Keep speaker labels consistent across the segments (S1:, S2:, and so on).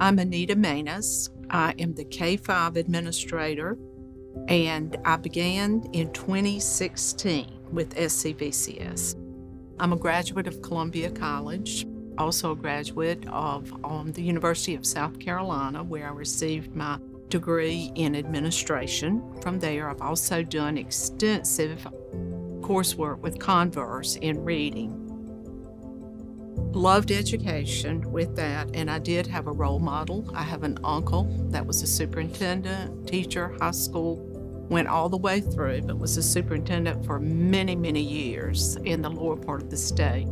S1: I'm Anita Maness. I am the K-5 administrator, and I began in 2016 with SCVCS. I'm a graduate of Columbia College, also a graduate of the University of South Carolina, where I received my degree in administration. From there, I've also done extensive coursework with Converse in reading. Loved education with that, and I did have a role model. I have an uncle that was a superintendent, teacher, high school, went all the way through, but was a superintendent for many, many years in the lower part of the state.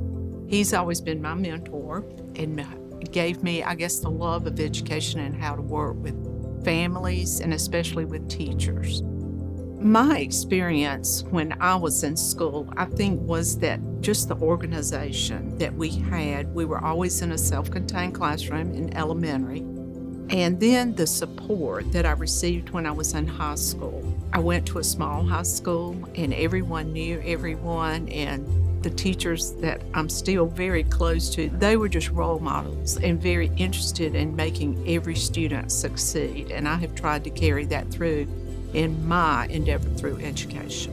S1: He's always been my mentor and gave me, I guess, the love of education and how to work with families and especially with teachers. My experience when I was in school, I think, was that just the organization that we had. We were always in a self-contained classroom in elementary. And then the support that I received when I was in high school. I went to a small high school and everyone knew everyone, and the teachers that I'm still very close to, they were just role models and very interested in making every student succeed. And I have tried to carry that through in my endeavor through education.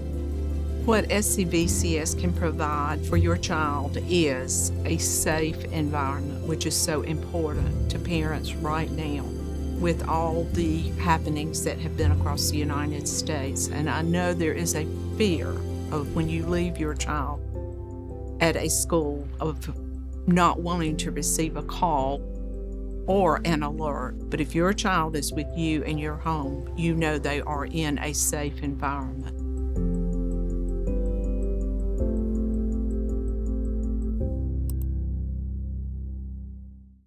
S1: What SCVCS can provide for your child is a safe environment, which is so important to parents right now with all the happenings that have been across the United States. And I know there is a fear of when you leave your child at a school of not wanting to receive a call or an alert. But if your child is with you in your home, you know they are in a safe environment.